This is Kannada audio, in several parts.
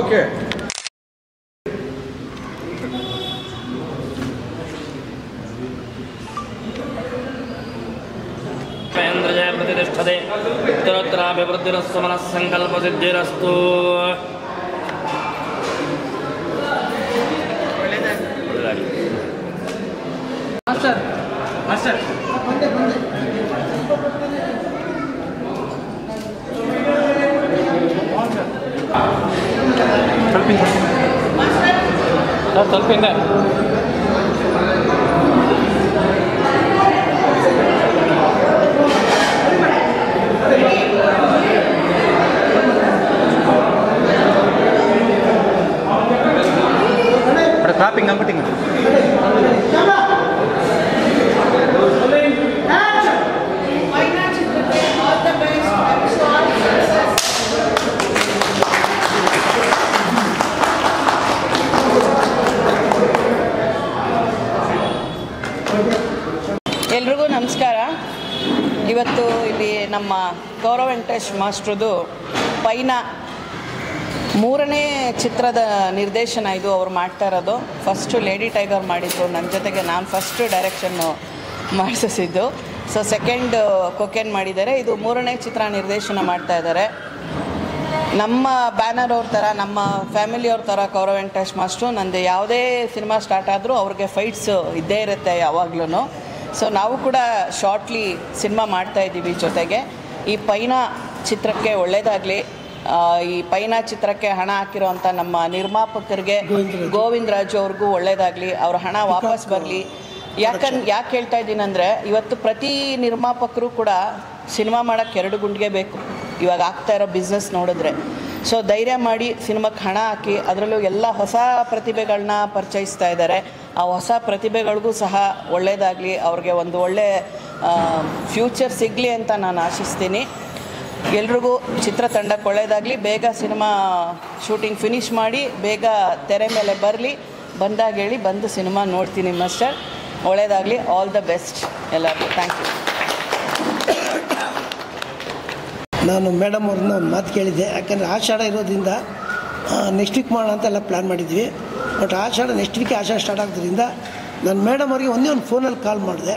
ಓಕೆ. ಜಯ ಪ್ರತಿಷ್ಠತೆ ಉತ್ತರೋತ್ತರಾಭಿವೃದ್ಧಿರಸ್ತು ಮನಸ್ಸಂಕಲ್ಪ ಸಿದ್ಧಿರಸ್ತು. ಮಾಸ್ಟರ್ ಮಾಸ್ಟರ್ ಸ್ವಲ್ಪ ಹಿಂದೆ ಕ್ಲಾಪಿಂಗ್ ಅಂಬಟಿಂಗ್ ಎಲ್ರಿಗೂ ನಮಸ್ಕಾರ. ಇವತ್ತು ಇಲ್ಲಿ ನಮ್ಮ ಗೌರವ್ ವೆಂಕಟೇಶ್ ಮಾಸ್ಟ್ರದು ಪೈನ 3ನೇ ಚಿತ್ರದ ನಿರ್ದೇಶನ ಇದು ಅವ್ರು ಮಾಡ್ತಾ ಇರೋದು. ಫಸ್ಟು ಲೇಡಿ ಟೈಗರ್ ಮಾಡಿದ್ರು ನನ್ನ ಜೊತೆಗೆ, ನಾನು ಫಸ್ಟು ಡೈರೆಕ್ಷನ್ನು ಮಾಡಿಸಿದ್ದು. ಸೊ ಸೆಕೆಂಡ್ ಕೊಕೇನ್ ಮಾಡಿದ್ದಾರೆ. ಇದು 3ನೇ ಚಿತ್ರ ನಿರ್ದೇಶನ ಮಾಡ್ತಾ ಇದ್ದಾರೆ. ನಮ್ಮ ಬ್ಯಾನರ್ ಅವ್ರ ಥರ, ನಮ್ಮ ಫ್ಯಾಮಿಲಿಯವ್ರ ಥರ ಗೌರವ್ ವೆಂಕಟೇಶ್ ಮಾಸ್ಟ್ರು. ನಂದು ಯಾವುದೇ ಸಿನಿಮಾ ಸ್ಟಾರ್ಟ್ ಆದರೂ ಅವ್ರಿಗೆ ಫೈಟ್ಸು ಇದ್ದೇ ಇರುತ್ತೆ ಯಾವಾಗ್ಲೂ. ಸೊ ನಾವು ಕೂಡ ಶಾರ್ಟ್ಲಿ ಸಿನಿಮಾ ಮಾಡ್ತಾಯಿದ್ದೀವಿ ಜೊತೆಗೆ. ಈ ಪೈನ ಚಿತ್ರಕ್ಕೆ ಒಳ್ಳೆಯದಾಗಲಿ. ಈ ಪೈನ ಚಿತ್ರಕ್ಕೆ ಹಣ ಹಾಕಿರೋಂಥ ನಮ್ಮ ನಿರ್ಮಾಪಕರಿಗೆ ಗೋವಿಂದ ರಾಜು ಅವ್ರಿಗೂ ಒಳ್ಳೆಯದಾಗಲಿ, ಅವ್ರ ಹಣ ವಾಪಸ್ ಬರಲಿ. ಯಾಕೆ ಹೇಳ್ತಾ ಇದ್ದೀನಿ ಅಂದರೆ, ಇವತ್ತು ಪ್ರತಿ ನಿರ್ಮಾಪಕರು ಕೂಡ ಸಿನಿಮಾ ಮಾಡೋಕ್ಕೆ 2 ಗುಂಡಿಗೆ ಬೇಕು ಇವಾಗ ಆಗ್ತಾ ಇರೋ ಬಿಸ್ನೆಸ್ ನೋಡಿದ್ರೆ. ಸೊ ಧೈರ್ಯ ಮಾಡಿ ಸಿನಿಮಾಕ್ಕೆ ಹಣ ಹಾಕಿ, ಅದರಲ್ಲೂ ಎಲ್ಲ ಹೊಸ ಪ್ರತಿಭೆಗಳನ್ನ ಪರಿಚಯಿಸ್ತಾ ಇದ್ದಾರೆ. ಆ ಹೊಸ ಪ್ರತಿಭೆಗಳಿಗೂ ಸಹ ಒಳ್ಳೆಯದಾಗಲಿ, ಅವ್ರಿಗೆ ಒಂದು ಒಳ್ಳೆ ಫ್ಯೂಚರ್ ಸಿಗಲಿ ಅಂತ ನಾನು ಆಶಿಸ್ತೀನಿ. ಎಲ್ರಿಗೂ ಚಿತ್ರತಂಡಕ್ಕೆ ಒಳ್ಳೆಯದಾಗಲಿ. ಬೇಗ ಸಿನಿಮಾ ಶೂಟಿಂಗ್ ಫಿನಿಷ್ ಮಾಡಿ ಬೇಗ ತೆರೆ ಮೇಲೆ ಬರಲಿ. ಬಂದಾಗ ಹೇಳಿ, ಬಂದು ಸಿನಿಮಾ ನೋಡ್ತೀನಿ ಮಾಸ್ಟರ್. ಒಳ್ಳೆಯದಾಗಲಿ. ಆಲ್ ದ ಬೆಸ್ಟ್ ಎಲ್ಲರಿಗೂ. Thank you. ನಾನು ಮೇಡಮ್ ಅವ್ರನ್ನ ಒಂದು ಮಾತು ಕೇಳಿದ್ದೆ. ಯಾಕೆಂದರೆ ಆಷಾಢ ಇರೋದ್ರಿಂದ ನೆಕ್ಸ್ಟ್ ವೀಕ್ ಮಾಡೋಣ ಅಂತೆಲ್ಲ ಪ್ಲ್ಯಾನ್ ಮಾಡಿದ್ವಿ. ಬಟ್ ಆಷಾಢ ನೆಕ್ಸ್ಟ್ ವೀಕೆ ಆಷಾಢ ಸ್ಟಾರ್ಟ್ ಆಗೋದ್ರಿಂದ ನಾನು ಮೇಡಮ್ ಅವ್ರಿಗೆ ಒಂದೇ ಒಂದು ಫೋನಲ್ಲಿ ಕಾಲ್ ಮಾಡಿದೆ.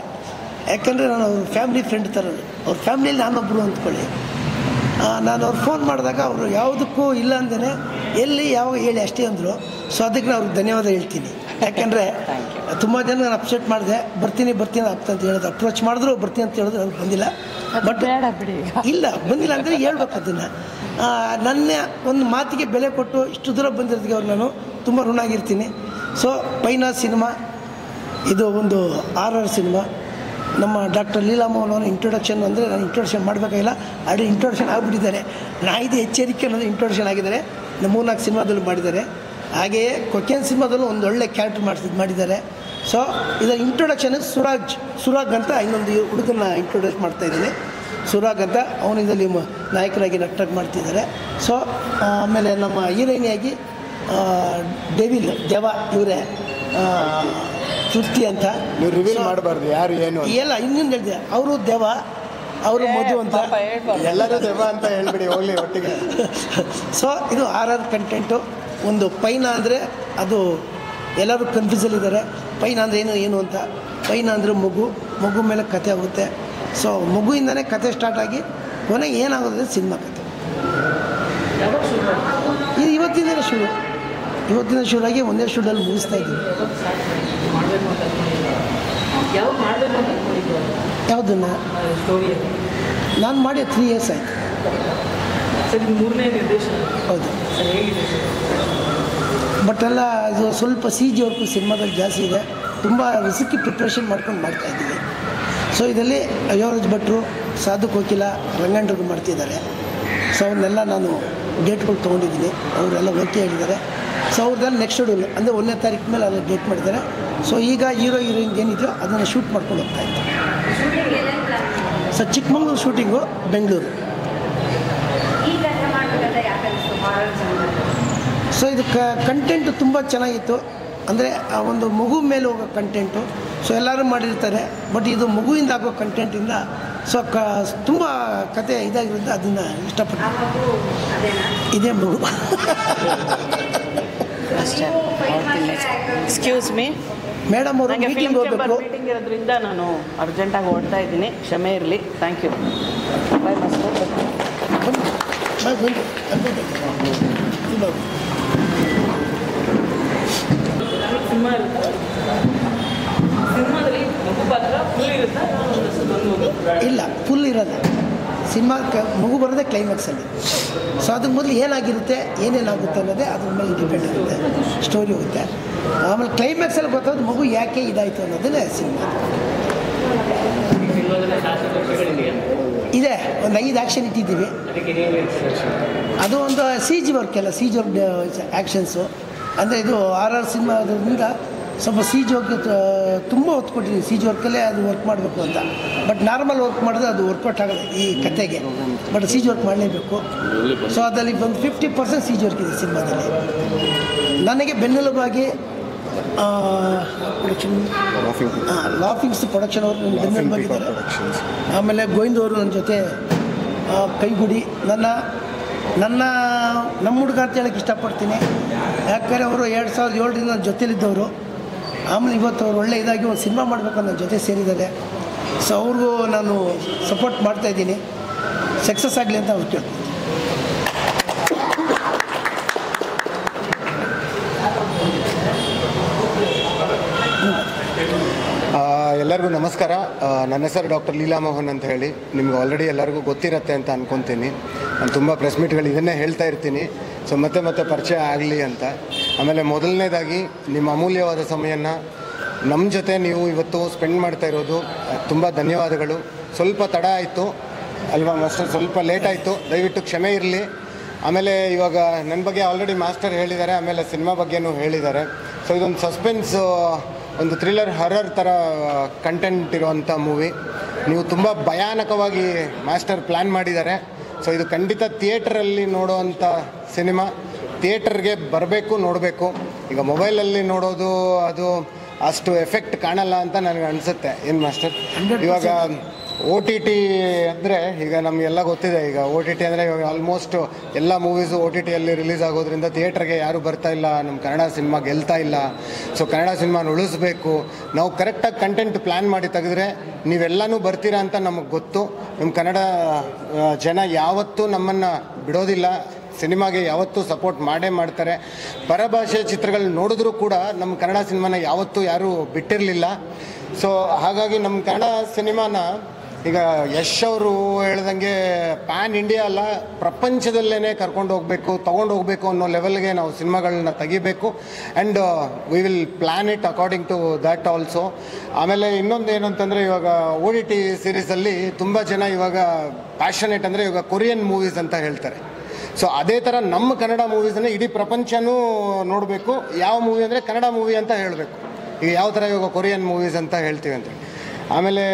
ಯಾಕೆಂದರೆ ನಾನು ಅವ್ರ ಫ್ಯಾಮಿಲಿ ಫ್ರೆಂಡ್ ಥರ, ಅವ್ರ ಫ್ಯಾಮಿಲಿಯಲ್ಲಿ ನಾನೊಬ್ಬರು ಅಂದ್ಕೊಳ್ಳಿ. ನಾನು ಅವ್ರು ಫೋನ್ ಮಾಡಿದಾಗ ಅವರು ಯಾವುದಕ್ಕೂ ಇಲ್ಲ ಅಂದೇ ಎಲ್ಲಿ ಯಾವಾಗ ಹೇಳಿ ಅಷ್ಟೇ ಅಂದರು. ಸೊ ಅದಕ್ಕೆ ನಾನು ಅವ್ರಿಗೆ ಧನ್ಯವಾದ ಹೇಳ್ತೀನಿ. ಯಾಕೆಂದರೆ ತುಂಬ ಜನ ನಾನು ಅಪ್ಸೆಟ್ ಮಾಡಿದೆ. ಬರ್ತೀನಿ ಆಗ್ತಾ ಅಂತ ಹೇಳಿದ್ರು, ಅಪ್ರೋಚ್ ಮಾಡಿದ್ರು ಬರ್ತೀನಿ ಅಂತ ಹೇಳಿದ್ರು, ಅವ್ರು ಬಂದಿಲ್ಲ. ಬಟ್ ಇಲ್ಲ ಬಂದಿಲ್ಲ ಅಂದರೆ ಹೇಳ್ಬೇಕು ಅದನ್ನು. ನನ್ನ ಒಂದು ಮಾತಿಗೆ ಬೆಲೆ ಕೊಟ್ಟು ಇಷ್ಟು ದೂರ ಬಂದಿರೋದಕ್ಕೆ ಅವ್ರು ನಾನು ತುಂಬ ಋಣಾಗಿರ್ತೀನಿ. ಸೊ ಪೈನ ಸಿನಿಮಾ ಇದು ಒಂದು ಆರ್ಆರ್ ಸಿನಿಮಾ. ನಮ್ಮ ಡಾಕ್ಟರ್ ಲೀಲಾಮೋಹನ್ ಅವರ ಇಂಟ್ರೊಡಕ್ಷನ್ ಅಂದರೆ ನಾನು ಇಂಟ್ರೊಡಕ್ಷನ್ ಮಾಡಬೇಕಾಗಿಲ್ಲ, ಆಲ್ರೆಡಿ ಇಂಟ್ರೊಡಕ್ಷನ್ ಆಗಿಬಿಟ್ಟಿದ್ದಾರೆ. ನಾಯಿದು ಎಚ್ಚರಿಕೆ ಅನ್ನೋದು ಇಂಟ್ರೊಡಕ್ಷನ್ ಆಗಿದ್ದಾರೆ. 3-4 ಸಿನಿಮಾದಲ್ಲೂ ಮಾಡಿದ್ದಾರೆ. ಹಾಗೆಯೇ ಕೊಕೇನ್ ಸಿನಿಮಾದಲ್ಲೂ ಒಂದು ಒಳ್ಳೆ ಕ್ಯಾರೆಕ್ಟರ್ ಮಾಡಿದ್ದಾರೆ. ಸೊ ಇದರ ಇಂಟ್ರೊಡಕ್ಷನ್ ಸುರಾಗ್ ಅಂತ ಇನ್ನೊಂದು ಹುಡುಗನ ಇಂಟ್ರೊಡ್ಯೂಸ್ ಮಾಡ್ತಾಯಿದ್ದೀನಿ. ಸುರಾಗ್ ಅಂತ ಅವನು ಇದರಲ್ಲಿ ನಾಯಕರಾಗಿ ನಟರಾಗಿ ಮಾಡ್ತಿದ್ದಾರೆ. ಸೊ ಆಮೇಲೆ ನಮ್ಮ ಹೀರೋಯಿನಿಯಾಗಿ ದೇವ ಇವರೇ ತೃಪ್ತಿ ಅಂತ. ನೀವು ರಿವೀಲ್ ಮಾಡಬಾರ್ದು ಯಾರು ಏನು ಎಲ್ಲ ಇನ್ನೊಂದು ಹೇಳಿದೆ. ಅವರು ದೇವ, ಅವರು ಮಧು ಅಂತ, ಎಲ್ಲರೂ ದೇವ ಅಂತ ಹೇಳ್ಬಿಡಿ ಹೋಗಲಿ ಒಟ್ಟಿಗೆ. ಸೊ ಇದು ಆರ್ಆರ್ ಕಂಟೆಂಟು. ಒಂದು ಪೈನ ಅಂದರೆ ಅದು ಎಲ್ಲರೂ ಕನ್ಫ್ಯೂಸಲ್ಲಿದ್ದಾರೆ. ಪೈನ ಅಂದರೆ ಏನು ಅಂತ. ಪೈನ ಅಂದರೆ ಮಗು ಮೇಲೆ ಕತೆ ಆಗುತ್ತೆ. ಸೊ ಮಗುವಿಂದನೇ ಕತೆ ಸ್ಟಾರ್ಟ್ ಆಗಿ ಕೊನೆಗೆ ಏನಾಗೋದ್ರೆ ಸಿನಿಮಾ ಕತೆ. ಇದು ಇವತ್ತಿನ ಶುರುವಾಗಿ ಒಂದೇ ಶೂಟಲ್ಲಿ ಮುಗಿಸ್ತಾ ಇದ್ದೀನಿ. ಯಾವುದನ್ನ ನಾನು ಮಾಡಿ 3 years ಆಯಿತು. ಹೌದು. ಬಟ್ ಎಲ್ಲ ಇದು ಸ್ವಲ್ಪ CG ವರ್ಕು ಸಿನಿಮಾದಲ್ಲಿ ಜಾಸ್ತಿ ಇದೆ. ತುಂಬ ರಿಸ್ಕಿ ಪ್ರಿಪ್ರೇಷನ್ ಮಾಡ್ಕೊಂಡು ಮಾಡ್ತಾಯಿದ್ದೀವಿ. ಸೊ ಇದರಲ್ಲಿ ಯೋಗರಾಜ್ ಭಟ್ರು, ಸಾಧು ಕೋಕಿಲ, ರಂಗಣ್ಣರು ಮಾಡ್ತಿದ್ದಾರೆ. ಸೊ ಅವನ್ನೆಲ್ಲ ನಾನು ಡೇಟ್ಗಳು ತೊಗೊಂಡಿದ್ದೀನಿ. ಅವರೆಲ್ಲ ಓಕೆ ಹೇಳಿದ್ದಾರೆ. ಸೊ ಅವ್ರದ್ದೆಲ್ಲ ನೆಕ್ಸ್ಟ್ ಶೆಡ್ಯೂಲ್ ಅಂದರೆ 1ನೇ ತಾರೀಕು ಮೇಲೆ ಅದನ್ನು ಡೇಟ್ ಮಾಡಿದ್ದಾರೆ. ಸೊ ಈಗ ಹೀರೋಯಿನ್ ಏನಿದೆಯೋ ಅದನ್ನು ಶೂಟ್ ಮಾಡ್ಕೊಂಡು ಹೋಗ್ತಾ ಇದ್ದಾರೆ. So Chikmagalur shooting, Bengaluru. So ಇದು ಕಂಟೆಂಟು ತುಂಬ ಚೆನ್ನಾಗಿತ್ತು. ಅಂದರೆ ಆ ಒಂದು ಮಗು ಮೇಲೆ ಹೋಗೋ ಕಂಟೆಂಟು. ಸೊ ಎಲ್ಲರೂ ಮಾಡಿರ್ತಾರೆ, ಬಟ್ ಇದು ಮಗುವಿಂದ ಆಗೋ ಕಂಟೆಂಟಿಂದ ಸೊ ತುಂಬ ಕತೆ ಇದಾಗಿರುತ್ತೆ. ಅದನ್ನು ಇಷ್ಟಪಟ್ಟು ಇದೇ ಮಗು ಎಕ್ಸ್ಕ್ಯೂಸ್ ಮೀ, ಮೇಡಮ್ ಅವರು ನನಗೆ ಮೀಟಿಂಗ್ ಫಿಲ್ಮ್ ಚೇಂಬರ್ ಹೋಗಬೇಕು. ಮೀಟಿಂಗ್ ಇರೋದ್ರಿಂದ ನಾನು ಅರ್ಜೆಂಟಾಗಿ ಹೊರಡ್ತಾ ಇದ್ದೀನಿ, ಕ್ಷಮೆ ಇರಲಿ. Thank you. Bye master. Cinema ಇರುತ್ತೆ, ಸಿನಿಮಾದಲ್ಲಿ ಮಗು ಪಾತ್ರ ಫುಲ್ ಇರುತ್ತಾ? ಇಲ್ಲ, ಫುಲ್ ಇರೋಲ್ಲ. ಸಿನಿಮಾಕ್ಕೆ ಮಗು ಬರೋದೇ ಕ್ಲೈಮ್ಯಾಕ್ಸಲ್ಲಿ. ಸೊ ಅದಕ್ಕೆ ಮೊದಲು ಏನಾಗಿರುತ್ತೆ, ಏನೇನಾಗುತ್ತೆ ಅನ್ನೋದೇ ಅದ್ರ ಮೇಲೆ ಡಿಪೆಂಡ್ ಆಗುತ್ತೆ, ಸ್ಟೋರಿ ಹೋಗುತ್ತೆ. ಆಮೇಲೆ ಕ್ಲೈಮ್ಯಾಕ್ಸಲ್ಲಿ ಗೊತ್ತಾಗೋದು ಮಗು ಯಾಕೆ ಇದಾಯಿತು ಅನ್ನೋದನ್ನೇ ಸಿನಿಮಾ. ಇದೆ, ಒಂದು 5 ಆ್ಯಕ್ಷನ್ ಇಟ್ಟಿದ್ದೀವಿ. ಅದು ಒಂದು CG ವರ್ಕ್ ಎಲ್ಲ, CG ವರ್ಕ್ ಆ್ಯಕ್ಷನ್ಸು. ಅಂದರೆ ಇದು RR ಸಿನಿಮಾ ಅದರಿಂದ ಸ್ವಲ್ಪ CG ವರ್ಕ್ ತುಂಬ ಹೊತ್ತು ಕೊಟ್ಟಿದ್ದೀವಿ. CG ವರ್ಕಲ್ಲೇ ಅದು ವರ್ಕ್ ಮಾಡಬೇಕು ಅಂತ. ಬಟ್ ನಾರ್ಮಲ್ ವರ್ಕ್ ಮಾಡಿದ್ರೆ ಅದು ವರ್ಕೌಟ್ ಆಗೋದು ಈ ಕತೆಗೆ. ಬಟ್ CG ವರ್ಕ್ ಮಾಡಲೇಬೇಕು. ಸೊ ಅದರಲ್ಲಿ ಒಂದು 50% CG ವರ್ಕ್ ಇದೆ ಸಿನಿಮಾದಲ್ಲಿ. ನನಗೆ ಬೆನ್ನೆಲುಬಾಗಿ ಪ್ರೊಡಕ್ಷನ್ ಲಾಫಿಂಗ್ಸ್ ಪ್ರೊಡಕ್ಷನ್ ಅವರು ನನ್ನ ಬೆನ್ನೆಲುಬಾಗಿದ್ದಾರೆ. ಆಮೇಲೆ ಗೋವಿಂದ್ ಅವರು ನನ್ನ ಜೊತೆ ಕೈಗೂಡಿ ನಮ್ಮ ಹುಡುಗ ಅಂತ ಹೇಳೋಕ್ಕೆ ಇಷ್ಟಪಡ್ತೀನಿ. ಯಾಕಂದರೆ ಅವರು 2007ರಿಂದ ನನ್ನ ಜೊತೆಲಿದ್ದವರು. ಆಮೇಲೆ ಇವತ್ತು ಅವ್ರು ಒಳ್ಳೆ ಇದಾಗಿ ಒಂದು ಸಿನಿಮಾ ಮಾಡಬೇಕು ನನ್ನ ಜೊತೆ ಸೇರಿದ್ದಾರೆ. ಸೊ ಅವ್ರಿಗೂ ನಾನು ಸಪೋರ್ಟ್ ಮಾಡ್ತಾಯಿದ್ದೀನಿ, ಸಕ್ಸಸ್ ಆಗಲಿ ಅಂತ ಅವ್ರು ಕೇಳ್ತೀನಿ. ಎಲ್ಲರಿಗೂ ನಮಸ್ಕಾರ. ನನ್ನ ಹೆಸರು ಡಾಕ್ಟರ್ ಲೀಲಾ ಮೋಹನ್ ಅಂತ ಹೇಳಿ. ನಿಮ್ಗೆ ಆಲ್ರೆಡಿ ಎಲ್ಲರಿಗೂ ಗೊತ್ತಿರುತ್ತೆ ಅಂತ ಅಂದ್ಕೊತೀನಿ. ನಾನು ತುಂಬ ಪ್ರೆಸ್ ಮೀಟ್ಗಳು ಇದನ್ನೇ ಹೇಳ್ತಾ ಇರ್ತೀನಿ. ಸೊ ಮತ್ತೆ ಪರಿಚಯ ಆಗಲಿ ಅಂತ. ಆಮೇಲೆ ಮೊದಲನೇದಾಗಿ ನಿಮ್ಮ ಅಮೂಲ್ಯವಾದ ಸಮಯನ ನಮ್ಮ ಜೊತೆ ನೀವು ಇವತ್ತು ಸ್ಪೆಂಡ್ ಮಾಡ್ತಾ ಇರೋದು ತುಂಬ ಧನ್ಯವಾದಗಳು. ಸ್ವಲ್ಪ ತಡ ಆಯಿತು ಅಲ್ವಾ ಮಾಸ್ಟರ್, ಸ್ವಲ್ಪ ಲೇಟ್ ಆಯಿತು, ದಯವಿಟ್ಟು ಕ್ಷಮೆ ಇರಲಿ. ಆಮೇಲೆ ಇವಾಗ ನನ್ನ ಬಗ್ಗೆ ಆಲ್ರೆಡಿ ಮಾಸ್ಟರ್ ಹೇಳಿದ್ದಾರೆ, ಆಮೇಲೆ ಸಿನಿಮಾ ಬಗ್ಗೆನೂ ಹೇಳಿದ್ದಾರೆ. ಸೊ ಇದೊಂದು ಸಸ್ಪೆನ್ಸ್, ಒಂದು ಥ್ರಿಲ್ಲರ್ ಹಾರರ್ ಥರ ಕಂಟೆಂಟ್ ಇರೋವಂಥ ಮೂವಿ. ನೀವು ತುಂಬ ಭಯಾನಕವಾಗಿ ಮಾಸ್ಟರ್ ಪ್ಲ್ಯಾನ್ ಮಾಡಿದ್ದಾರೆ. ಸೊ ಇದು ಖಂಡಿತ ಥಿಯೇಟ್ರಲ್ಲಿ ನೋಡೋವಂಥ ಸಿನಿಮಾ. ಥಿಯೇಟರ್ಗೆ ಬರಬೇಕು, ನೋಡಬೇಕು. ಈಗ ಮೊಬೈಲಲ್ಲಿ ನೋಡೋದು ಅದು ಅಷ್ಟು ಎಫೆಕ್ಟ್ ಕಾಣಲ್ಲ ಅಂತ ನನಗೆ ಅನಿಸುತ್ತೆ. ಏನು ಮಾಸ್ಟರ್, ಇವಾಗ OTT ಅಂದರೆ ಈಗ ನಮಗೆಲ್ಲ ಗೊತ್ತಿದೆ. ಈಗ OTT ಅಂದರೆ ಇವಾಗ ಆಲ್ಮೋಸ್ಟ್ ಎಲ್ಲ ಮೂವೀಸು OTTಯಲ್ಲಿ ರಿಲೀಸ್ ಆಗೋದ್ರಿಂದ ಥಿಯೇಟ್ರಿಗೆ ಯಾರೂ ಬರ್ತಾ ಇಲ್ಲ. ನಮ್ಮ ಕನ್ನಡ ಸಿನಿಮಾ ಗೆಲ್ತಾ ಇಲ್ಲ. ಸೊ ಕನ್ನಡ ಸಿನಿಮಾನ ಉಳಿಸ್ಬೇಕು. ನಾವು ಕರೆಕ್ಟಾಗಿ ಕಂಟೆಂಟ್ ಪ್ಲ್ಯಾನ್ ಮಾಡಿ ತೆಗೆದ್ರೆ ನೀವೆಲ್ಲನೂ ಬರ್ತೀರಾ ಅಂತ ನಮಗೆ ಗೊತ್ತು. ನಮ್ಮ ಕನ್ನಡ ಜನ ಯಾವತ್ತೂ ನಮ್ಮನ್ನು ಬಿಡೋದಿಲ್ಲ. ಸಿನಿಮಾಗೆ ಯಾವತ್ತೂ ಸಪೋರ್ಟ್ ಮಾಡೇ ಮಾಡ್ತಾರೆ. ಪರಭಾಷೆ ಚಿತ್ರಗಳು ನೋಡಿದ್ರೂ ಕೂಡ ನಮ್ಮ ಕನ್ನಡ ಸಿನಿಮಾನ ಯಾವತ್ತೂ ಯಾರೂ ಬಿಟ್ಟಿರಲಿಲ್ಲ. ಸೊ ಹಾಗಾಗಿ ನಮ್ಮ ಕನ್ನಡ ಸಿನಿಮಾನ ಈಗ ಯಶ್ ಅವರು ಹೇಳ್ದಂಗೆ ಪ್ಯಾನ್ ಇಂಡಿಯಾ ಅಲ್ಲ, ಪ್ರಪಂಚದಲ್ಲೇ ಕರ್ಕೊಂಡು ಹೋಗಬೇಕು, ತೊಗೊಂಡು ಹೋಗಬೇಕು ಅನ್ನೋ ಲೆವೆಲ್ಗೆ ನಾವು ಸಿನಿಮಾಗಳನ್ನ ತೆಗಿಬೇಕು. And we will plan it according to that also. ಆಮೇಲೆ ಇನ್ನೊಂದು ಏನು ಅಂತಂದರೆ, ಇವಾಗ OTT ಸೀರೀಸಲ್ಲಿ ತುಂಬ ಜನ ಇವಾಗ ಪ್ಯಾಷನೇಟ್ ಅಂದರೆ ಇವಾಗ ಕೊರಿಯನ್ ಮೂವೀಸ್ ಅಂತ ಹೇಳ್ತಾರೆ. ಸೊ ಅದೇ ಥರ ನಮ್ಮ ಕನ್ನಡ ಮೂವೀಸನ್ನು ಇಡೀ ಪ್ರಪಂಚನೂ ನೋಡಬೇಕು. ಯಾವ ಮೂವಿ ಅಂದರೆ ಕನ್ನಡ ಮೂವಿ ಅಂತ ಹೇಳಬೇಕು. ಈಗ ಯಾವ ಥರ ಇವಾಗ ಕೊರಿಯನ್ ಮೂವೀಸ್ ಅಂತ ಹೇಳ್ತೀವಿ ಅಂತ. ಆಮೇಲೆ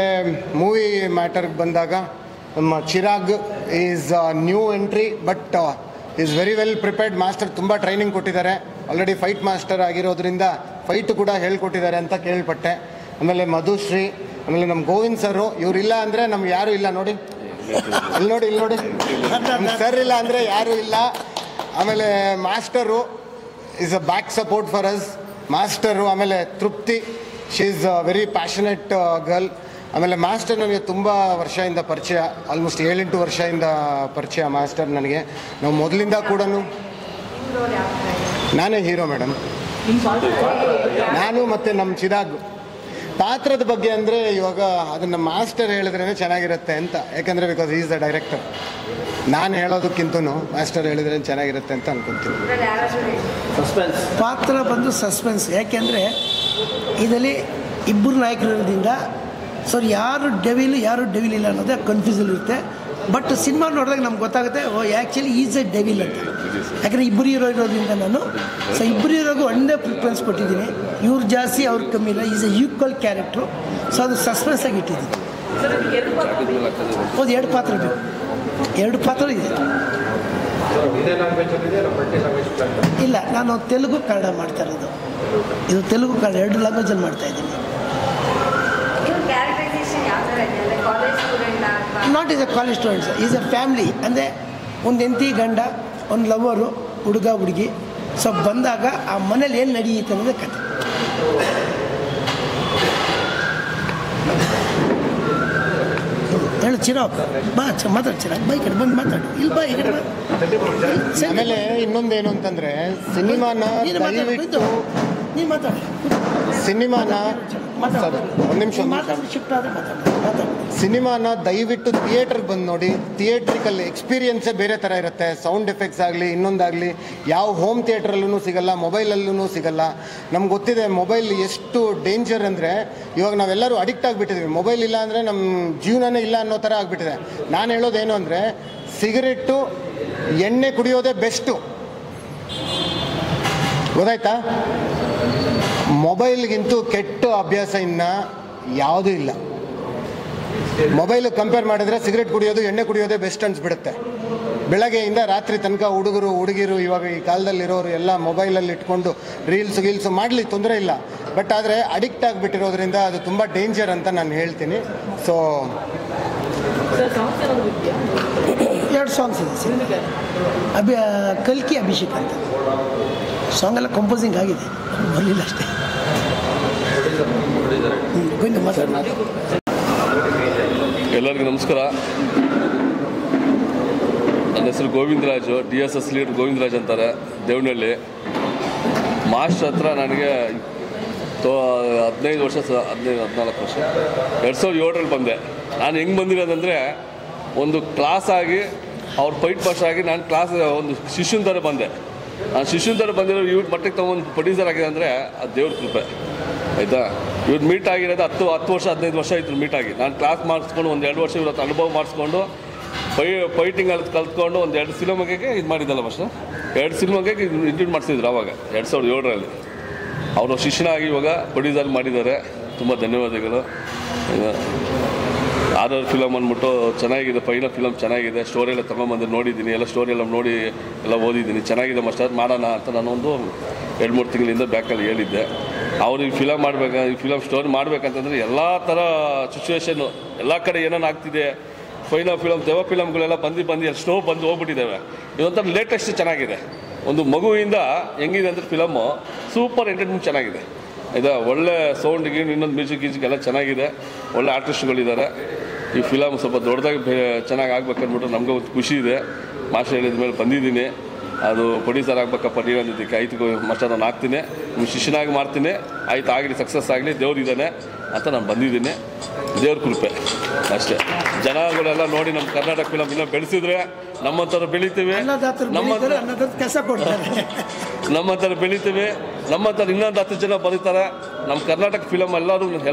ಮೂವಿ ಮ್ಯಾಟರ್ಗೆ ಬಂದಾಗ ನಮ್ಮ Chirag is new entry, but is very well prepared. Master ತುಂಬ ಟ್ರೈನಿಂಗ್ ಕೊಟ್ಟಿದ್ದಾರೆ. ಆಲ್ರೆಡಿ ಫೈಟ್ ಮಾಸ್ಟರ್ ಆಗಿರೋದ್ರಿಂದ ಫೈಟ್ ಕೂಡ ಹೇಳ್ಕೊಟ್ಟಿದ್ದಾರೆ ಅಂತ ಕೇಳ್ಪಟ್ಟೆ. ಆಮೇಲೆ ಮಧುಶ್ರೀ, ಆಮೇಲೆ ನಮ್ಮ ಗೋವಿಂದ್ ಸರು. ಇವರಿಲ್ಲ ಅಂದರೆ ನಮ್ಗೆ ಯಾರೂ ಇಲ್ಲ. ನೋಡಿ ಇಲ್ಲಿ ನೋಡಿ ನಮ್ಮ ಸರ್ ಇಲ್ಲ ಅಂದರೆ ಯಾರೂ ಇಲ್ಲ. ಆಮೇಲೆ master is a back support for us, master. ಆಮೇಲೆ ತೃಪ್ತಿ, she is a very passionate girl. ಆಮೇಲೆ ಮಾಸ್ಟರ್ ನನಗೆ ತುಂಬ ವರ್ಷದಿಂದ ಪರಿಚಯ, ಆಲ್ಮೋಸ್ಟ್ 7-8 ವರ್ಷದಿಂದ ಪರಿಚಯ ಮಾಸ್ಟರ್ ನನಗೆ. ನಾವು ಮೊದಲಿಂದ ಕೂಡ ನಾನೇ ಹೀರೋ ಮೇಡಮ್, ನಾನು ಮತ್ತು ನಮ್ಮ ಚಿರಾಗ್. ಪಾತ್ರದ ಬಗ್ಗೆ ಅಂದರೆ ಇವಾಗ ಅದನ್ನು ಮಾಸ್ಟರ್ ಹೇಳಿದ್ರೇ ಚೆನ್ನಾಗಿರುತ್ತೆ ಅಂತ. ಯಾಕಂದರೆ ಬಿಕಾಸ್ ಈಸ್ ದ ಡೈರೆಕ್ಟರ್. ನಾನು ಹೇಳೋದಕ್ಕಿಂತನೂ ಮಾಸ್ಟರ್ ಹೇಳಿದ್ರೆ ಚೆನ್ನಾಗಿರುತ್ತೆ ಅಂತ ಅನ್ಕೊತೀನಿ. ಪಾತ್ರ ಬಂದು ಸಸ್ಪೆನ್ಸ್. ಯಾಕೆಂದರೆ ಇದರಲ್ಲಿ ಇಬ್ಬರು ನಾಯಕರು ಇರೋದ್ರಿಂದ ಸೊ ಯಾರು ಡೆವಿಲ್ ಇಲ್ಲ ಅನ್ನೋದೇ ಕನ್ಫ್ಯೂಸನ್ ಇರುತ್ತೆ. ಬಟ್ ಸಿನಿಮಾ ನೋಡಿದಾಗ ನಮ್ಗೆ ಗೊತ್ತಾಗುತ್ತೆ, ಓ ಆ್ಯಕ್ಚುಲಿ ಈಸ್ ಎ ಡೆವಿಲ್ ಅಂತ. ಯಾಕಂದರೆ ಇಬ್ಬರು ಹೀರೋ ಇರೋದ್ರಿಂದ ನಾನು ಸೊ ಇಬ್ಬರು ಹೀರೋಗೂ ಒಂದೇ ಪ್ರಿಫರೆನ್ಸ್ ಕೊಟ್ಟಿದ್ದೀನಿ. ಇವ್ರು ಜಾಸ್ತಿ ಅವ್ರು ಕಮ್ಮಿ ಇಲ್ಲ. Is A equal character. So ಅದು ಸಸ್ಪೆನ್ಸ್ ಆಗಿ ಇಟ್ಟಿದ್ದೀನಿ. ಹೌದು, 2 ಪಾತ್ರ ಬೇಕು. 2 ಪಾತ್ರ ಇದೆ. ಇಲ್ಲ, ನಾನು ತೆಲುಗು ಕನ್ನಡ ಮಾಡ್ತಾ ಇರೋದು. ಇದು ತೆಲುಗು ಕನ್ನಡ 2 ಲ್ಯಾಂಗ್ವೇಜಲ್ಲಿ ಮಾಡ್ತಾ ಇದ್ದೀನಿ. Not is A college students, is A family. ಅಂದರೆ ಒಂದು ಹೆಂಡತಿ ಗಂಡ, ಒಂದು ಲವರು, ಹುಡುಗ ಹುಡುಗಿ. ಸೊ ಬಂದಾಗ ಆ ಮನೇಲಿ ಏನು ನಡೆಯುತ್ತೆ ಅನ್ನೋದೇ ಕತೆ. ಹೇಳು ಚಿರಾಕ್ ಬಾ ಮಾತಾಡು ಚಿರಾಕ್ ಬಾ ಈ ಕಡೆ ಬಂದು ಮಾತಾಡು ಇಲ್ಲಿ ಬಾ ಈ ಕಡೆ ಬಾ. ಆಮೇಲೆ ಇನ್ನೊಂದೇನು ಅಂತಂದರೆ ಸಿನಿಮಾನ ದಯವಿಟ್ಟು ನೀನು ಮಾತಾಡು ಸಿನಿಮಾನ ಮಾತಾಡು ಒಂದು ನಿಮಿಷ ಮಾತಾಡಿ ಶಿಫ್ಟ್ ಆದರೆ ಮಾತಾಡು ಸಿನಿಮಾನ ದಯವಿಟ್ಟು ಥಿಯೇಟ್ರಿಗೆ ಬಂದು ನೋಡಿ. ಥಿಯೇಟ್ರಿಕಲ್ ಎಕ್ಸ್ಪೀರಿಯನ್ಸೇ ಬೇರೆ ಥರ ಇರುತ್ತೆ. ಸೌಂಡ್ ಎಫೆಕ್ಟ್ಸ್ ಆಗಲಿ ಇನ್ನೊಂದಾಗಲಿ ಯಾವ ಹೋಮ್ ಥಿಯೇಟ್ರಲ್ಲೂ ಸಿಗಲ್ಲ, ಮೊಬೈಲಲ್ಲೂ ಸಿಗಲ್ಲ. ನಮ್ಗೆ ಗೊತ್ತಿದೆ ಮೊಬೈಲ್ ಎಷ್ಟು ಡೇಂಜರ್ ಅಂದರೆ ಇವಾಗ ನಾವೆಲ್ಲರೂ ಅಡಿಕ್ಟ್ ಆಗಿಬಿಟ್ಟಿದ್ವಿ. ಮೊಬೈಲ್ ಇಲ್ಲ ಅಂದರೆ ನಮ್ಮ ಜೀವನನೇ ಇಲ್ಲ ಅನ್ನೋ ಥರ ಆಗಿಬಿಟ್ಟಿದೆ. ನಾನು ಹೇಳೋದೇನು ಅಂದರೆ ಸಿಗರೆಟ್ಟು ಎಣ್ಣೆ ಕುಡಿಯೋದೇ ಬೆಸ್ಟು, ಗೊತ್ತಾಯ್ತಾ? ಮೊಬೈಲ್ಗಿಂತೂ ಕೆಟ್ಟ ಅಭ್ಯಾಸ ಇನ್ನು ಯಾವುದೂ ಇಲ್ಲ. ಮೊಬೈಲ್ ಕಂಪೇರ್ ಮಾಡಿದ್ರೆ ಸಿಗರೆಟ್ ಕುಡಿಯೋದು ಎಣ್ಣೆ ಕುಡಿಯೋದೇ ಬೆಸ್ಟ್ ಅನಿಸ್ಬಿಡುತ್ತೆ. ಬೆಳಗ್ಗೆಯಿಂದ ರಾತ್ರಿ ತನಕ ಹುಡುಗರು ಹುಡುಗಿರು ಇವಾಗ ಈ ಕಾಲದಲ್ಲಿರೋರು ಎಲ್ಲ ಮೊಬೈಲಲ್ಲಿ ಇಟ್ಕೊಂಡು ರೀಲ್ಸು ಮಾಡಲಿ ತೊಂದರೆ ಇಲ್ಲ. ಬಟ್ ಆದರೆ ಅಡಿಕ್ಟ್ ಆಗಿಬಿಟ್ಟಿರೋದ್ರಿಂದ ಅದು ತುಂಬ ಡೇಂಜರ್ ಅಂತ ನಾನು ಹೇಳ್ತೀನಿ. ಸೊ 2 ಸಾಂಗ್ಸ್ ಇದೆ ಸರ್. ಕಲ್ಕಿ ಅಭಿಷೇಕ್ ಅಂತ ಸಾಂಗ್ ಎಲ್ಲ ಕಂಪೋಸಿಂಗ್ ಆಗಿದೆ, ಬರಲಿಲ್ಲ ಅಷ್ಟೇ. ಎಲ್ಲರಿಗೂ ನಮಸ್ಕಾರ. ನನ್ನ ಹೆಸರು ಗೋವಿಂದರಾಜು, DSS ಲೀಡರ್ ಗೋವಿಂದರಾಜ್ ಅಂತಾರೆ, ದೇವನಹಳ್ಳಿ. ಮಾಸ್ಟರ್ ಹತ್ರ ನನಗೆ 15 ವರ್ಷ 14 ವರ್ಷ 2007ರಲ್ಲಿ ಬಂದೆ. ನಾನು ಹೆಂಗೆ ಬಂದಿರೋದಂದರೆ ಒಂದು ಕ್ಲಾಸ್ ಆಗಿ ಅವ್ರ ಫೈಟ್ ಮಾಸ್ಟರ್ ಆಗಿ ನಾನು ಕ್ಲಾಸ್ ಒಂದು ಶಿಷ್ಯನ ಥರ ಬಂದೆ. ನಾನು ಶಿಷ್ಯನ ಥರ ಬಂದಿರೋ ಇವ್ರ ಮಟ್ಟಿಗೆ ತೊಗೊಂಡು ಪ್ರೊಡ್ಯೂಸರ್ ಆಗಿದೆ ಅಂದರೆ ಅದು ದೇವ್ರ ಕೃಪೆ, ಆಯಿತಾ? ಇವ್ರು ಮೀಟ್ ಆಗಿರೋದು 10 ವರ್ಷ 15 ವರ್ಷ ಆಯಿತು ಮೀಟ್ ಆಗಿ. ನಾನು ಕ್ಲಾಸ್ ಮಾಡಿಸ್ಕೊಂಡು 1-2 ವರ್ಷ ಇವ್ರ ಅನುಭವ ಮಾಡಿಸ್ಕೊಂಡು ಫೈಟಿಂಗ್ ಅಲ್ಲಿ ಕಲ್ತ್ಕೊಂಡು 1-2 ಸಿನಿಮಾಗೆ ಇದು ಮಾಡಿದ್ದಲ್ಲ ಮಾಸ್ಟರ್. 2 ಸಿನಿಮಾಗೆ ಇಂಟ್ರೊಡ್ಯೂಸ್ ಮಾಡಿಸಿದ್ರು ಆವಾಗ 2007ರಲ್ಲಿ. ಅವರು ಶಿಷ್ಯನಾಗಿ ಇವಾಗ ಪ್ರೊಡ್ಯೂಸರ್ ಮಾಡಿದ್ದಾರೆ. ತುಂಬ ಧನ್ಯವಾದಗಳು. ಆರ್ ಫಿಲಮ್ ಅಂದ್ಬಿಟ್ಟು ಚೆನ್ನಾಗಿದೆ, ಫೈನಲ್ ಫಿಲಮ್ ಚೆನ್ನಾಗಿದೆ. ಸ್ಟೋರಿ ಎಲ್ಲ ತೊಗೊಂಬಂದು ನೋಡಿದ್ದೀನಿ, ಎಲ್ಲ ಸ್ಟೋರಿ ಎಲ್ಲ ನೋಡಿ ಎಲ್ಲ ಓದಿದ್ದೀನಿ. ಚೆನ್ನಾಗಿದೆ ಮಾಸ್ಟರ್, ಮಾಡೋಣ ಅಂತ ನಾನೊಂದು 2-3 ತಿಂಗಳಿಂದ ಬ್ಯಾಕಲ್ಲಿ ಹೇಳಿದ್ದೆ. ಅವರು ಈ ಫಿಲಮ್ ಈ ಫಿಲಮ್ ಸ್ಟೋರಿ ಮಾಡಬೇಕಂತಂದರೆ ಎಲ್ಲ ಥರ ಸಿಚುವೇಶನ್ನು ಎಲ್ಲ ಕಡೆ ಏನೇನು ಆಗ್ತಿದೆ. ಫೈನಲ್ ಫಿಲಮ್ ದೆವ್ವ ಫಿಲಮ್ಗಳೆಲ್ಲ ಬಂದು ಎಷ್ಟೋ ಬಂದು ಹೋಗ್ಬಿಟ್ಟಿದ್ದಾವೆ. ಇದೊಂಥರ ಲೇಟೆಸ್ಟ್ ಚೆನ್ನಾಗಿದೆ. ಒಂದು ಮಗುವಿಂದ ಹೆಂಗಿದೆ ಅಂದರೆ ಫಿಲಮ್ಮು ಸೂಪರ್ ಎಂಟರ್ಟೈನ್ಮೆಂಟ್ ಚೆನ್ನಾಗಿದೆ. ಇದು ಒಳ್ಳೆ ಸೌಂಡ್ಗೆ ಇನ್ನೊಂದು ಮ್ಯೂಸಿಕ್ ಎಲ್ಲ ಚೆನ್ನಾಗಿದೆ. ಒಳ್ಳೆ ಆರ್ಟಿಸ್ಟ್ಗಳಿದ್ದಾರೆ. ಈ ಫಿಲಮ್ ಸ್ವಲ್ಪ ದೊಡ್ಡದಾಗಿ ಚೆನ್ನಾಗಿ ಆಗ್ಬೇಕಂದ್ಬಿಟ್ಟು ನಮಗೂ ಒಂದು ಖುಷಿ ಇದೆ. ಮಾಸ್ಟರ್ ಹೇಳಿದ ಮೇಲೆ ಬಂದಿದ್ದೀನಿ. ಅದು ಪ್ರೊಡ್ಯೂಸರ್ ಆಗ್ಬೇಕಪ್ಪ ನೀನು ಅಂದಿದ್ದಕ್ಕೆ ಆಯ್ತು ಮಾಸ್ಟರ್ ನಾನು ಆಗ್ತೀನಿ, ನಿಮ್ಮ ಶಿಷ್ಯನಾಗಿ ಮಾಡ್ತೀನಿ, ಆಯ್ತು ಆಗಲಿ, ಸಕ್ಸಸ್ ಆಗಲಿ, ದೇವ್ರು ಇದ್ದಾನೆ ಅಂತ ನಾನು ಬಂದಿದ್ದೀನಿ. ದೇವ್ರ ಕೃಪೆ ಅಷ್ಟೇ. ಜನಗಳೆಲ್ಲ ನೋಡಿ ನಮ್ಮ ಕರ್ನಾಟಕ ಫಿಲಮ್ ಇನ್ನೂ ಬೆಳೆಸಿದ್ರೆ ನಮ್ಮಂಥವ್ರು ಬೆಳಿತೀವಿ, ನಮ್ಮಂಥವ್ರು ಬೆಳಿತೀವಿ, ನಮ್ಮಂಥವ್ರು ಇನ್ನೊಂದು 10 ಜನ ಬರೀತಾರೆ. ನಮ್ಮ ಕರ್ನಾಟಕ ಫಿಲಮ್ ಎಲ್ಲರೂ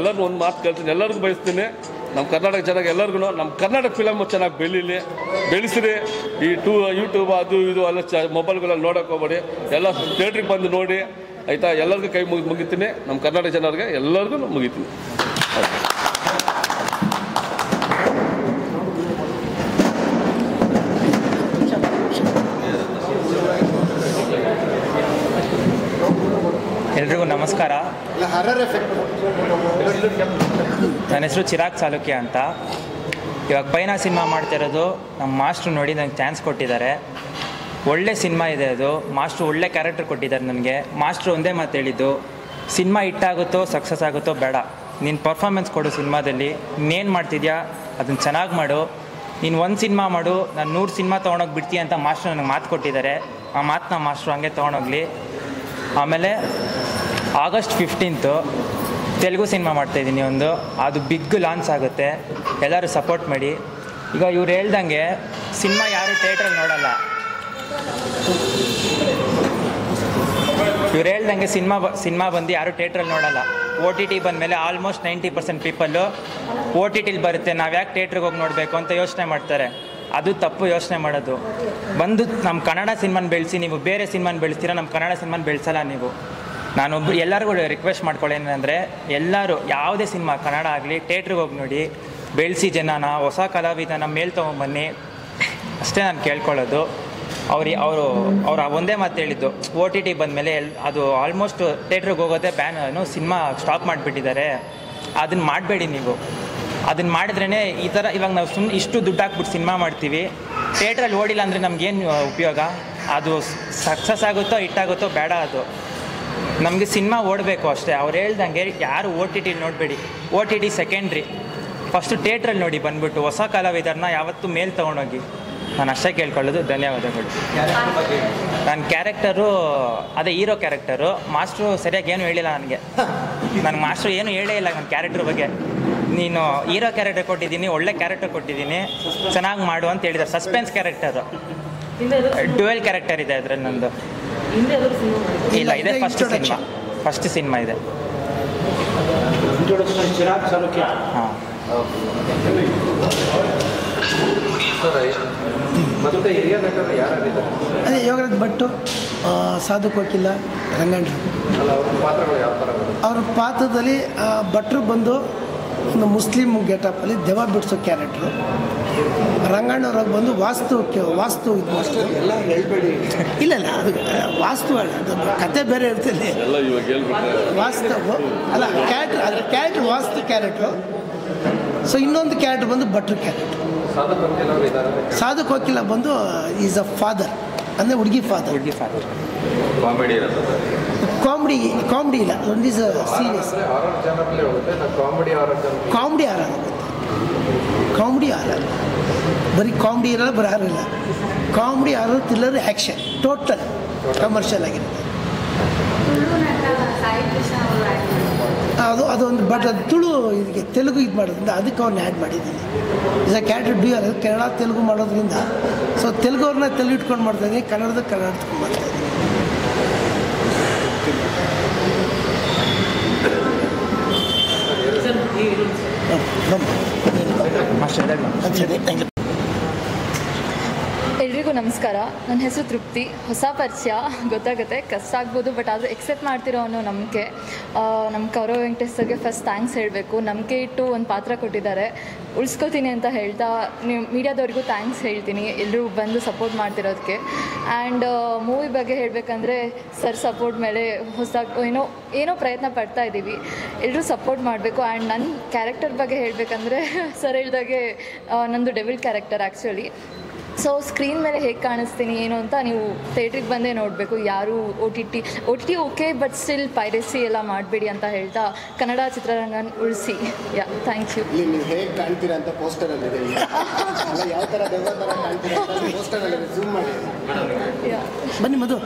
ಒಂದು ಮಾತು ಕೇಳ್ತೀನಿ, ಎಲ್ಲರಿಗೂ ಬಯಸ್ತೀನಿ. ನಮ್ಮ ಕರ್ನಾಟಕ ಜನಕ್ಕೆ ಎಲ್ಲರಿಗೂ ನಮ್ಮ ಕರ್ನಾಟಕ ಫಿಲಮ್ ಚೆನ್ನಾಗಿ ಬೆಳೆಸಿರಿ. ಈ ಯೂಟ್ಯೂಬ್ ಅದು ಇದು ಎಲ್ಲ ಮೊಬೈಲ್ಗಳಲ್ಲಿ ನೋಡೋಕೆ ಹೋಗ್ಬೇಡಿ, ಎಲ್ಲ ಥಿಯೇಟ್ರಿಗೆ ಬಂದು ನೋಡಿ, ಆಯಿತಾ? ಎಲ್ಲರಿಗೂ ಕೈ ಮುಗಿತೀನಿ. ನಮ್ಮ ಕರ್ನಾಟಕ ಜನರಿಗೆ ಎಲ್ಲರಿಗೂ ಮುಗಿತೀನಿ. ಎಲ್ರಿಗೂ ನಮಸ್ಕಾರ. ನನ್ನ ಹೆಸರು ಚಿರಾಗ್ ಚಾಲುಕ್ಯ ಅಂತ. ಇವಾಗ ಪೈನಾ ಸಿನಿಮಾ ಮಾಡ್ತಿರೋದು ನಮ್ಮ ಮಾಸ್ಟ್ರು ನೋಡಿ ನನಗೆ ಚಾನ್ಸ್ ಕೊಟ್ಟಿದ್ದಾರೆ. ಒಳ್ಳೆ ಸಿನಿಮಾ ಇದೆ ಅದು. ಮಾಸ್ಟ್ರು ಒಳ್ಳೆ ಕ್ಯಾರೆಕ್ಟರ್ ಕೊಟ್ಟಿದ್ದಾರೆ ನನಗೆ. ಮಾಸ್ಟ್ರು ಒಂದೇ ಮಾತು ಹೇಳಿದ್ದು, ಸಿನಿಮಾ ಹಿಟ್ಟಾಗುತ್ತೋ ಸಕ್ಸಸ್ ಆಗುತ್ತೋ ಬೇಡ, ನೀನು ಪರ್ಫಾರ್ಮೆನ್ಸ್ ಕೊಡು ಸಿನಿಮಾದಲ್ಲಿ. ಇನ್ನೇನು ಮಾಡ್ತಿದ್ಯಾ ಅದನ್ನು ಚೆನ್ನಾಗಿ ಮಾಡು. ನೀನು 1 ಸಿನಿಮಾ ಮಾಡು, ನಾನು 100 ಸಿನಿಮಾ ತೊಗೊಂಡೋಗಿ ಬಿಡ್ತೀಯ ಅಂತ ಮಾಸ್ಟ್ರು ನನಗೆ ಮಾತು ಕೊಟ್ಟಿದ್ದಾರೆ. ಆ ಮಾತನ್ನ ಮಾಸ್ಟ್ರು ಹಂಗೆ ತೊಗೊಂಡೋಗ್ಲಿ. ಆಮೇಲೆ August 15th ತೆಲುಗು ಸಿನಿಮಾ ಮಾಡ್ತಾಯಿದ್ದೀನಿ ಒಂದು. ಅದು ಬಿಗ್ ಲಾಂಚ್ ಆಗುತ್ತೆ, ಎಲ್ಲರೂ ಸಪೋರ್ಟ್ ಮಾಡಿ. ಈಗ ಇವ್ರು ಹೇಳ್ದಂಗೆ ಸಿನಿಮಾ ಯಾರು ಥಿಯೇಟ್ರಲ್ಲಿ ನೋಡಲ್ಲ. ಇವ್ರು ಹೇಳ್ದಂಗೆ ಸಿನಿಮಾ ಬಂದು ಯಾರು ಥಿಯೇಟ್ರಲ್ಲಿ ನೋಡಲ್ಲ. OTT ಬಂದಮೇಲೆ ಆಲ್ಮೋಸ್ಟ್ 90% ಪೀಪಲ್ಲು OTTಲಿ ಬರುತ್ತೆ, ನಾವು ಯಾಕೆ ಥಿಯೇಟ್ರಿಗೆ ಹೋಗಿ ನೋಡಬೇಕು ಅಂತ ಯೋಚನೆ ಮಾಡ್ತಾರೆ. ಅದು ತಪ್ಪು ಯೋಚನೆ ಮಾಡೋದು. ಬಂದು ನಮ್ಮ ಕನ್ನಡ ಸಿನಿಮಾನ ಬೆಳೆಸಿ, ನೀವು ಬೇರೆ ಸಿನಿಮಾನ ಬೆಳೆಸ್ತೀರಾ, ನಮ್ಮ ಕನ್ನಡ ಸಿನಿಮಾನ ಬೆಳೆಸಲ್ಲ ನೀವು. ನಾನೊಬ್ಬರು ಎಲ್ಲರಿಗೂ ರಿಕ್ವೆಸ್ಟ್ ಮಾಡ್ಕೊಳ್ಳೇನೆಂದರೆ, ಎಲ್ಲರೂ ಯಾವುದೇ ಸಿನಿಮಾ ಕನ್ನಡ ಆಗಲಿ ಥಿಯೇಟ್ರಿಗೆ ಹೋಗಿ ನೋಡಿ, ಬೆಳೆಸಿ ಜನನ, ಹೊಸ ಕಲಾವಿದನ ಮೇಲೆ ತೊಗೊಂಬನ್ನಿ, ಅಷ್ಟೇ ನಾನು ಕೇಳ್ಕೊಳ್ಳೋದು. ಅವರು ಒಂದೇ ಮಾತು ಹೇಳಿದ್ದು, OTT ಬಂದಮೇಲೆ ಅದು ಆಲ್ಮೋಸ್ಟ್ ಥಿಯೇಟ್ರಿಗೆ ಹೋಗೋದೇ ಸಿನಿಮಾ ಸ್ಟಾಪ್ ಮಾಡಿಬಿಟ್ಟಿದ್ದಾರೆ. ಅದನ್ನು ಮಾಡಬೇಡಿ ನೀವು. ಅದನ್ನು ಮಾಡಿದ್ರೇ ಈ ಥರ ಇವಾಗ ನಾವು ಇಷ್ಟು ದುಡ್ಡು ಹಾಕ್ಬಿಟ್ಟು ಸಿನಿಮಾ ಮಾಡ್ತೀವಿ, ಥಿಯೇಟ್ರಲ್ಲಿ ಓಡಿಲ್ಲ ಅಂದರೆ ನಮಗೇನು ಉಪಯೋಗ? ಅದು ಸಕ್ಸಸ್ ಆಗುತ್ತೋ ಹಿಟ್ಟಾಗುತ್ತೋ ಬೇಡ. ಅದು ನಮಗೆ ಸಿನಿಮಾ ಓಡಬೇಕು ಅಷ್ಟೇ. ಅವ್ರು ಹೇಳ್ದಂಗೆ ಯಾರು OTT ನೋಡಬೇಡಿ, OTT ಸೆಕೆಂಡ್ರಿ, ಫಸ್ಟು ಥಿಯೇಟ್ರಲ್ಲಿ ನೋಡಿ ಬಂದುಬಿಟ್ಟು ಹೊಸ ಕಲಾವಿದರನ್ನ ಯಾವತ್ತೂ ಮೇಲೆ ತೊಗೊಂಡೋಗಿ. ನಾನು ಅಷ್ಟೇ ಕೇಳ್ಕೊಳ್ಳೋದು. ಧನ್ಯವಾದಗಳು. ನನ್ನ ಕ್ಯಾರೆಕ್ಟರು ಅದೇ ಹೀರೋ ಕ್ಯಾರೆಕ್ಟರು. ಮಾಸ್ಟ್ರು ಸರಿಯಾಗಿ ಏನು ಹೇಳಿಲ್ಲ ನನಗೆ. ನನಗೆ ಮಾಸ್ಟ್ರು ಏನು ಹೇಳೇ ಇಲ್ಲ ನನ್ನ ಕ್ಯಾರೆಕ್ಟರ್ ಬಗ್ಗೆ. ನೀನು ಹೀರೋ ಕ್ಯಾರೆಕ್ಟರ್ ಕೊಟ್ಟಿದ್ದೀನಿ, ಒಳ್ಳೆ ಕ್ಯಾರೆಕ್ಟರ್ ಕೊಟ್ಟಿದ್ದೀನಿ, ಚೆನ್ನಾಗಿ ಮಾಡು ಅಂತ ಹೇಳಿದ್ದಾರೆ. ಸಸ್ಪೆನ್ಸ್ ಕ್ಯಾರೆಕ್ಟರು, ಡ್ಯುವೆಲ್ ಕ್ಯಾರೆಕ್ಟರ್ ಇದೆ ಅದರಲ್ಲಿ ನಂದು. ಇಲ್ಲ, ಇದೆ ಫಸ್ಟ್ ಸಿನಿಮಾ ಇದೆ. ಹಾಂ, ಅದೇ ಯೋಗರಾಜ್ ಭಟ್ಟು, ಸಾಧು ಕೋಕಿಲ, ರಂಗಣ್ಣರು. ಅವ್ರ ಪಾತ್ರದಲ್ಲಿ ಭಟ್ರು ಬಂದು ಒಂದು ಮುಸ್ಲಿಂ ಗೆಟಪ್ಪಲ್ಲಿ ದೆವ್ವ ಬಿಡಿಸೋ ಕ್ಯಾರೆಕ್ಟ್ರು. ರಂಗಣ್ಣವ್ರಾಗ ಬಂದು ವಾಸ್ತು ಇದು ಮಾಡ್ತಾರೆ. ಎಲ್ಲ ಹೇಳ್ಬೇಡಿ. ಇಲ್ಲ ಅದು ವಾಸ್ತು ಕತೆ ಬೇರೆ ಇರ್ತದೆ. ವಾಸ್ತು ಅಲ್ಲ ಕ್ಯಾರೆಕ್ಟ್ರ್ ವಾಸ್ತು ಕ್ಯಾರೆಕ್ಟ್ರು. ಸೊ ಇನ್ನೊಂದು ಕ್ಯಾರೆಕ್ಟರ್ ಬಂದು ಭಟ್ರು ಕ್ಯಾರೆಕ್ಟ್ರು. ಸಾಧು ಕೋಕಿಲ ಬಂದು ಈಸ್ ಅ ಫಾದರ್, ಅಂದರೆ ಹುಡುಗಿ ಫಾದರ್. ಕಾಮಿಡಿ ಇಲ್ಲ, ಒಂದು ಈಸ್ ಸೀರಿಯಸ್ ಕಾಮಿಡಿ ಹಾರರ್. ಬರೀ ಕಾಮಿಡಿ ಇರಲ್ಲ, ಬರೀ ಹಾರರ್ ಇಲ್ಲ. Comedy horror, thriller, action, total commercial ಆಗಿರುತ್ತೆ ಅದೊಂದು. ಬಟ್ ಅದು ತುಳು ಇದಕ್ಕೆ ತೆಲುಗು ಇದು ಮಾಡೋದ್ರಿಂದ ಅದಕ್ಕೆ ಅವ್ರನ್ನ ಆ್ಯಡ್ ಮಾಡಿದ್ದೀನಿ. Is a character dual. Kannada Telugu ಮಾಡೋದ್ರಿಂದ ಸೊ ತೆಲುಗು ಅವ್ರನ್ನ ತೆಲುಗು ಇಟ್ಕೊಂಡು ಮಾಡ್ತಾಯಿದ್ದೀನಿ, ಕನ್ನಡ ಇಟ್ಕೊಂಡು ಮಾಡ್ತಾಯಿದ್ದೀನಿ. ಎಲ್ರಿಗೂ ನಮಸ್ಕಾರ. ನನ್ನ ಹೆಸರು ತೃಪ್ತಿ. ಹೊಸ ಪರಿಚಯ ಗೊತ್ತಾಗುತ್ತೆ, ಕಷ್ಟ ಆಗ್ಬೋದು, ಬಟ್ ಆದರೂ ಎಕ್ಸೆಪ್ಟ್ ಮಾಡ್ತಿರೋ ಅನ್ನೋ ನಂಬಿಕೆ. ನಮ್ಮ ಕೌರವ್ ವೆಂಕಟೇಶ್ ಸರ್ಗೆ ಫಸ್ಟ್ ಥ್ಯಾಂಕ್ಸ್ ಹೇಳಬೇಕು. ನಂಬಿಕೆ ಇಟ್ಟು ಒಂದು ಪಾತ್ರ ಕೊಟ್ಟಿದ್ದಾರೆ, ಉಳಿಸ್ಕೋತೀನಿ ಅಂತ ಹೇಳ್ತಾ ನೀವು ಮೀಡಿಯಾದವ್ರಿಗೂ ಥ್ಯಾಂಕ್ಸ್ ಹೇಳ್ತೀನಿ, ಎಲ್ಲರೂ ಬಂದು ಸಪೋರ್ಟ್ ಮಾಡ್ತಿರೋದಕ್ಕೆ. ಆ್ಯಂಡ್ ಮೂವಿ ಬಗ್ಗೆ ಹೇಳಬೇಕಂದ್ರೆ ಸರ್ ಸಪೋರ್ಟ್ ಮೇಲೆ ಹೊಸದಾಗಿ ಏನೋ ಪ್ರಯತ್ನ ಪಡ್ತಾ ಇದ್ದೀವಿ, ಎಲ್ಲರೂ ಸಪೋರ್ಟ್ ಮಾಡಬೇಕು. ಆ್ಯಂಡ್ ನನ್ನ ಕ್ಯಾರೆಕ್ಟರ್ ಬಗ್ಗೆ ಹೇಳಬೇಕಂದ್ರೆ ಸರ್ ಹೇಳ್ದಾಗೆ ನಂದು devil character actually. So screen ಮೇಲೆ ಹೇಗೆ ಕಾಣಿಸ್ತೀನಿ ಏನು ಅಂತ ನೀವು ಥಿಯೇಟ್ರಿಗೆ ಬಂದೇ ನೋಡಬೇಕು. ಯಾರು O T T okay, but still piracy ಎಲ್ಲ ಮಾಡಬೇಡಿ ಅಂತ ಹೇಳ್ತಾ ಕನ್ನಡ ಚಿತ್ರರಂಗನ ಉಳಿಸಿ. Yeah, thank you. ನೀವು ಹೇಗೆ ಕಾಣ್ತೀರಾ ಅಂತ ಪೋಸ್ಟರಲ್ಲಿದೆ, ಯಾವ ಥರ ದೆವ್ವ ಥರ ಕಾಣ್ತೀರಾ ಅಂತ ಪೋಸ್ಟರಲ್ಲಿ ಝೂಮ್ ಮಾಡಿ. ಬನ್ನಿ ಮಧು.